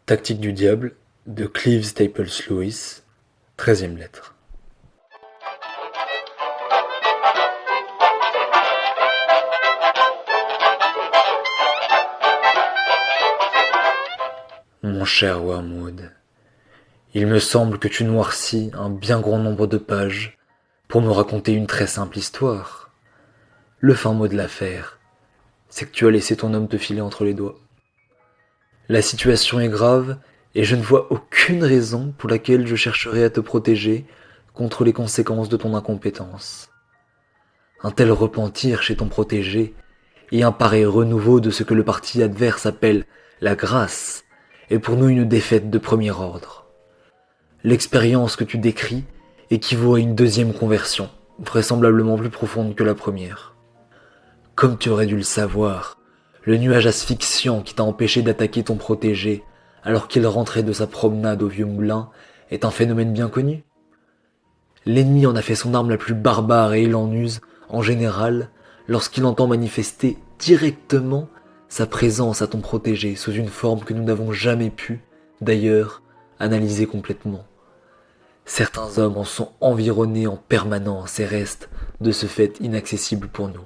Tactique du diable de Clive Staples Lewis, 13e lettre. Mon cher Wormwood, il me semble que tu noircis un bien grand nombre de pages pour me raconter une très simple histoire. Le fin mot de l'affaire, c'est que tu as laissé ton homme te filer entre les doigts. La situation est grave et je ne vois aucune raison pour laquelle je chercherai à te protéger contre les conséquences de ton incompétence. Un tel repentir chez ton protégé et un pareil renouveau de ce que le parti adverse appelle la grâce est pour nous une défaite de premier ordre. L'expérience que tu décris équivaut à une deuxième conversion, vraisemblablement plus profonde que la première. Comme tu aurais dû le savoir, le nuage asphyxiant qui t'a empêché d'attaquer ton protégé alors qu'il rentrait de sa promenade au vieux moulin est un phénomène bien connu. L'ennemi en a fait son arme la plus barbare et il en use, en général, lorsqu'il entend manifester directement sa présence à ton protégé sous une forme que nous n'avons jamais pu, d'ailleurs, analyser complètement. Certains hommes en sont environnés en permanence et restent, de ce fait, inaccessibles pour nous.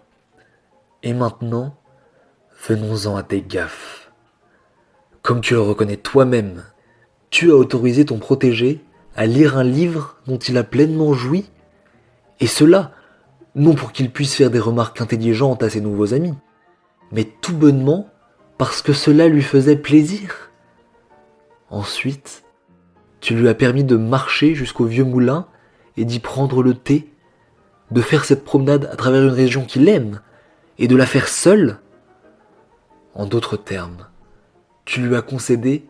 Et maintenant, venons-en à tes gaffes. Comme tu le reconnais toi-même, tu as autorisé ton protégé à lire un livre dont il a pleinement joui, et cela, non pour qu'il puisse faire des remarques intelligentes à ses nouveaux amis, mais tout bonnement parce que cela lui faisait plaisir. Ensuite, tu lui as permis de marcher jusqu'au vieux moulin et d'y prendre le thé, de faire cette promenade à travers une région qu'il aime, et de la faire seule. En d'autres termes, tu lui as concédé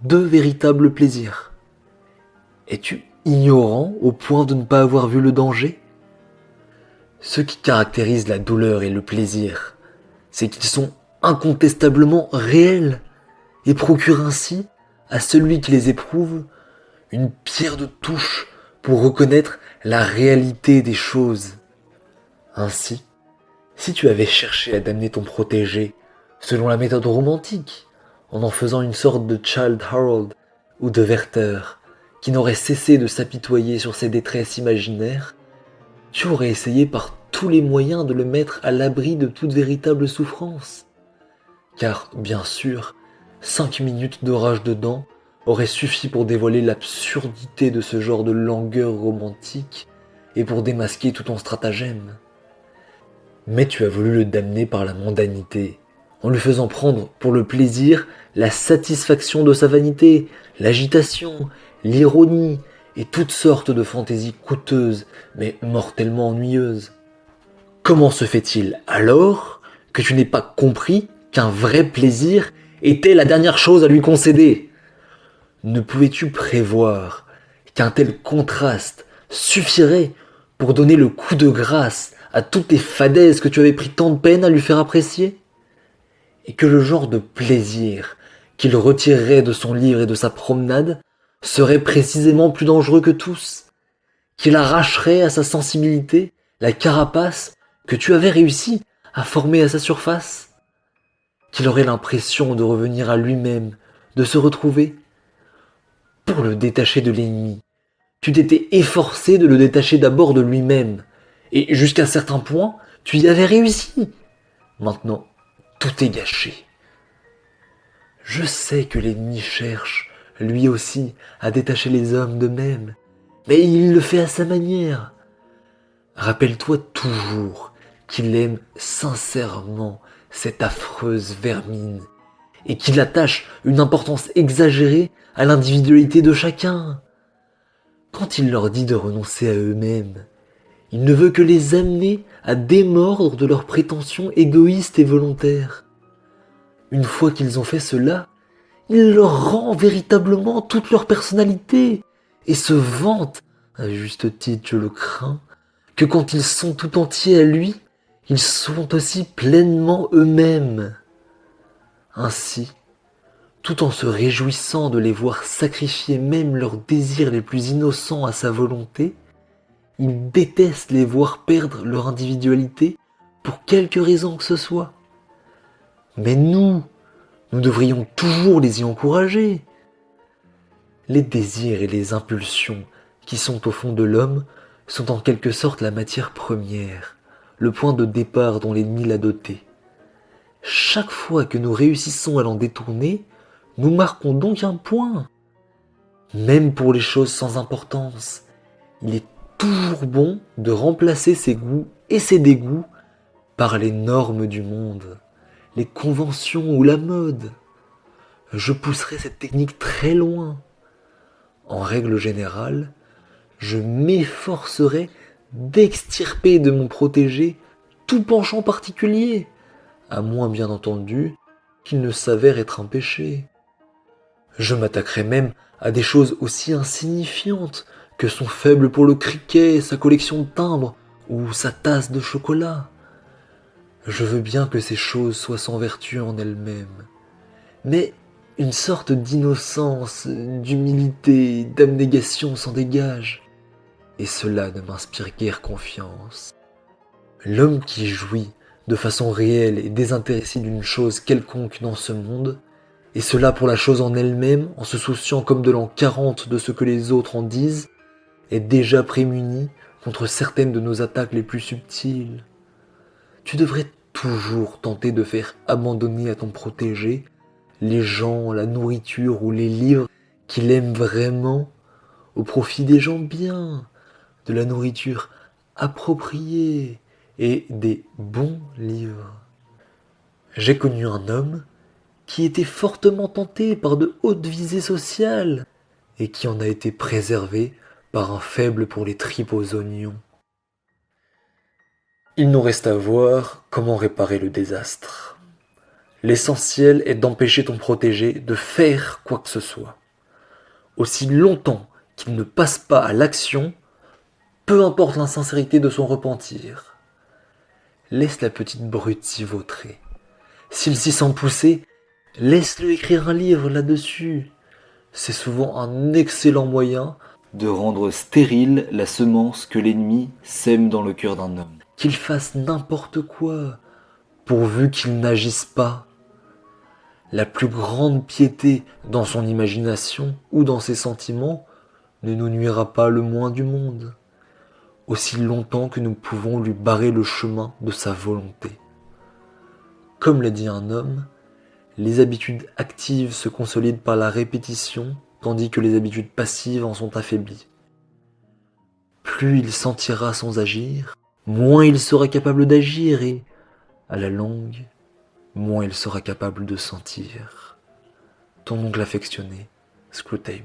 deux véritables plaisirs. Es-tu ignorant au point de ne pas avoir vu le danger ? Ce qui caractérise la douleur et le plaisir, c'est qu'ils sont incontestablement réels et procurent ainsi à celui qui les éprouve une pierre de touche pour reconnaître la réalité des choses. Ainsi, si tu avais cherché à damner ton protégé selon la méthode romantique, en faisant une sorte de Childe Harold ou de Werther, qui n'aurait cessé de s'apitoyer sur ses détresses imaginaires, tu aurais essayé par tous les moyens de le mettre à l'abri de toute véritable souffrance. Car, bien sûr, 5 minutes de rage dedans auraient suffi pour dévoiler l'absurdité de ce genre de langueur romantique et pour démasquer tout ton stratagème. Mais tu as voulu le damner par la mondanité, en lui faisant prendre pour le plaisir la satisfaction de sa vanité, l'agitation, l'ironie et toutes sortes de fantaisies coûteuses mais mortellement ennuyeuses. Comment se fait-il alors que tu n'aies pas compris qu'un vrai plaisir était la dernière chose à lui concéder ? Ne pouvais-tu prévoir qu'un tel contraste suffirait pour donner le coup de grâce à toutes les fadaises que tu avais pris tant de peine à lui faire apprécier ? Et que le genre de plaisir qu'il retirerait de son livre et de sa promenade serait précisément plus dangereux que tous, qu'il arracherait à sa sensibilité la carapace que tu avais réussi à former à sa surface, qu'il aurait l'impression de revenir à lui-même, de se retrouver. Pour le détacher de l'ennemi, tu t'étais efforcé de le détacher d'abord de lui-même, et jusqu'à certains points, tu y avais réussi. Maintenant, tout est gâché. Je sais que l'ennemi cherche, lui aussi, à détacher les hommes d'eux-mêmes, mais il le fait à sa manière. Rappelle-toi toujours qu'il aime sincèrement cette affreuse vermine, et qu'il attache une importance exagérée à l'individualité de chacun. Quand il leur dit de renoncer à eux-mêmes, il ne veut que les amener à démordre de leurs prétentions égoïstes et volontaires. Une fois qu'ils ont fait cela, il leur rend véritablement toute leur personnalité et se vante, à juste titre je le crains, que quand ils sont tout entiers à lui, ils sont aussi pleinement eux-mêmes. Ainsi, tout en se réjouissant de les voir sacrifier même leurs désirs les plus innocents à sa volonté, il déteste les voir perdre leur individualité pour quelque raison que ce soit. Mais nous devrions toujours les y encourager. Les désirs et les impulsions qui sont au fond de l'homme sont en quelque sorte la matière première, le point de départ dont l'ennemi l'a doté. Chaque fois que nous réussissons à l'en détourner, nous marquons donc un point. Même pour les choses sans importance, il est toujours bon de remplacer ses goûts et ses dégoûts par les normes du monde, les conventions ou la mode. Je pousserai cette technique très loin. En règle générale, je m'efforcerai d'extirper de mon protégé tout penchant particulier, à moins bien entendu qu'il ne s'avère être un péché. Je m'attaquerai même à des choses aussi insignifiantes que son faible pour le cricket, sa collection de timbres ou sa tasse de chocolat. Je veux bien que ces choses soient sans vertu en elles-mêmes, mais une sorte d'innocence, d'humilité, d'abnégation s'en dégage, et cela ne m'inspire guère confiance. L'homme qui jouit de façon réelle et désintéressée d'une chose quelconque dans ce monde, et cela pour la chose en elle-même, en se souciant comme de l'an 40 de ce que les autres en disent, est déjà prémuni contre certaines de nos attaques les plus subtiles. Tu devrais toujours tenter de faire abandonner à ton protégé les gens, la nourriture ou les livres qu'il aime vraiment au profit des gens bien, de la nourriture appropriée et des bons livres. J'ai connu un homme qui était fortement tenté par de hautes visées sociales et qui en a été préservé par un faible pour les tripes aux oignons. Il nous reste à voir comment réparer le désastre. L'essentiel est d'empêcher ton protégé de faire quoi que ce soit. Aussi longtemps qu'il ne passe pas à l'action, peu importe l'insincérité de son repentir. Laisse la petite brute s'y vautrer. S'il s'y sent pousser, laisse-le écrire un livre là-dessus. C'est souvent un excellent moyen de rendre stérile la semence que l'ennemi sème dans le cœur d'un homme. Qu'il fasse n'importe quoi, pourvu qu'il n'agisse pas. La plus grande piété dans son imagination ou dans ses sentiments ne nous nuira pas le moins du monde, aussi longtemps que nous pouvons lui barrer le chemin de sa volonté. Comme l'a dit un homme, les habitudes actives se consolident par la répétition, tandis que les habitudes passives en sont affaiblies. Plus il sentira sans agir, moins il sera capable d'agir et, à la longue, moins il sera capable de sentir. Ton oncle affectionné, Screwtape.